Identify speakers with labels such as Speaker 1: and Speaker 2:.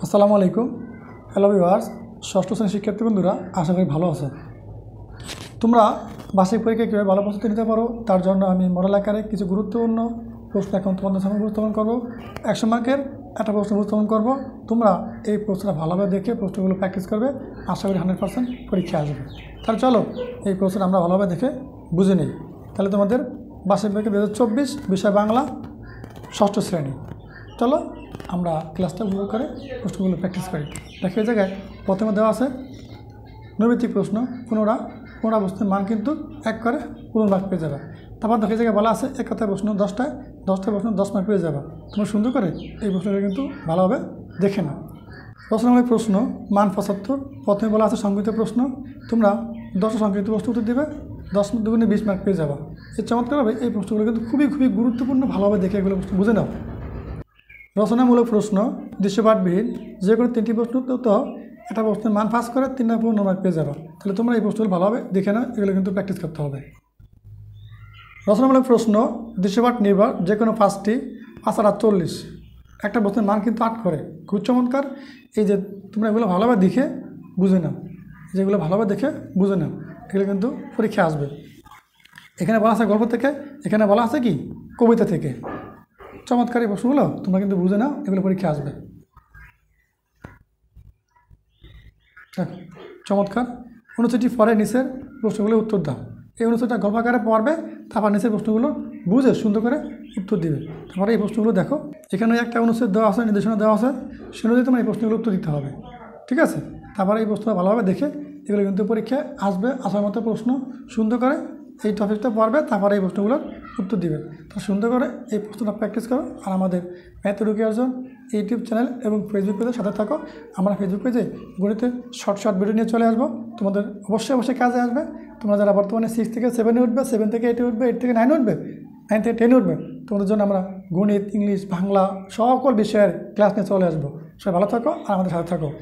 Speaker 1: আসসালামু আলাইকুম। Hello viewers, ষষ্ঠ শ্রেণীর শিক্ষার্থী বন্ধুরা, আশা করি ভালো আছো। তোমরা বার্ষিক পরীক্ষায় কীভাবে ভালো প্রস্তুতি নিতে পারো তার জন্য আমি মডেল আকারে কিছু গুরুত্বপূর্ণ প্রশ্ন এখন তোমাদের সামনে উপস্থাপন করবো। 100 মার্কের একটা প্রশ্ন উপস্থাপন করবো। তোমরা এই প্রশ্নটা ভালোভাবে দেখে প্রশ্নগুলো প্র্যাকটিস করবে, আশা করি 100% পরীক্ষা আসবে। তাহলে চলো এই প্রশ্নটা আমরা ভালোভাবে দেখে বুঝে নিই। তাহলে তোমাদের বার্ষিক পরীক্ষা 2024 বিষয় বাংলা, ষষ্ঠ শ্রেণী। চলো আমরা ক্লাসটা উপভোগ করে প্রশ্নগুলো প্র্যাকটিস করি। দেখো এই জায়গায় প্রথমে দেওয়া আছে নৈমিত্তিক প্রশ্ন, পুনরা বস্তুর মান কিন্তু 1 করে পূর্ণভাগ পেয়ে যাবে। তারপর দেখো এই জায়গায় বলা আছে এক কথায় প্রশ্ন 10টায় প্রশ্ন 10 মার্ক পেয়ে যাবে। তোমরা সুন্দর করে এই প্রশ্নটা কিন্তু ভালোভাবে দেখে নাও। রচনামূলক প্রশ্ন মান 75। প্রথমে বলা আছে সংক্ষিপ্ত প্রশ্ন, তোমরা 10টা সংক্ষিপ্ত প্রশ্ন উত্তর দেবে, 10 দুগুণে 20 মার্ক পেয়ে যাবে। এই চমৎকারভাবে এই প্রশ্নগুলো কিন্তু খুবই গুরুত্বপূর্ণ, ভালোভাবে দেখে এগুলো প্রশ্ন বুঝে নাও। রচনামূলক প্রশ্ন দৃশ্যপাঠবিহীন, যে কোনো 3টি প্রশ্ন তো একটা প্রশ্নের মান 5 করে 3টা পূর্ণ মার্ক পেয়ে যাবে। তাহলে তোমরা এই প্রশ্নগুলো ভালোভাবে দেখে নাও, এগুলো কিন্তু প্র্যাকটিস করতে হবে। রচনামূলক প্রশ্ন দৃশ্যপাঠ নির্ভর, যে কোনো 5টি 5 আর 40, একটা প্রশ্নের মান কিন্তু 8 করে। খুব চমৎকার। এই যে তোমরা এগুলো ভালোভাবে দেখে বুঝে নাও, যেগুলো ভালোভাবে দেখে বুঝে নাও, এগুলো কিন্তু পরীক্ষা আসবে। এখানে বলা আছে গল্প থেকে, এখানে বলা আছে কি কবিতা থেকে। চমৎকার এই প্রশ্নগুলো তোমরা কিন্তু বুঝে নাও, এগুলো পরীক্ষা আসবে। চমৎকার। 69টি পরে নিচের প্রশ্নগুলো উত্তর দাও। এই 69টা গল্প আকারে পড়বে, তারপর নিচের প্রশ্নগুলো বুঝে সুন্দর করে উত্তর দিবে। তারপরে এই প্রশ্নগুলো দেখো, এখানে একটা অনুচ্ছেদ দেওয়া আছে, নির্দেশনা দেওয়া আছে, সে অনুযায়ী তোমার এই প্রশ্নগুলো উত্তর দিতে হবে। ঠিক আছে? তারপরে এই প্রশ্নটা ভালোভাবে দেখে এগুলো কিন্তু পরীক্ষায় আসবে। আসার মতো প্রশ্ন সুন্দর করে এই টপিকটা পড়বে, তারপরে এই প্রশ্নগুলোর উত্তর দিবে। তো সুন্দর করে এই প্রশ্নটা প্র্যাকটিস করো। আর আমাদের ম্যাথ এডুকেশন ইউটিউব চ্যানেল এবং ফেসবুক পেজের সাথে থাকো। আমরা ফেসবুক পেজে গণিতের শর্ট ভিডিও নিয়ে চলে আসবো, তোমাদের অবশ্যই কাজে আসবে। তোমরা যারা বর্তমানে 6 থেকে 7-এ উঠবে, 7 থেকে 8-এ উঠবে, 8 থেকে 9-এ উঠবে, 9 থেকে 10-এ উঠবে, তোমাদের জন্য আমরা গণিত, ইংলিশ, বাংলা সকল বিষয়ের ক্লাস নিয়ে চলে আসবো। সবাই ভালো থাকো আর আমাদের সাথে থাকো।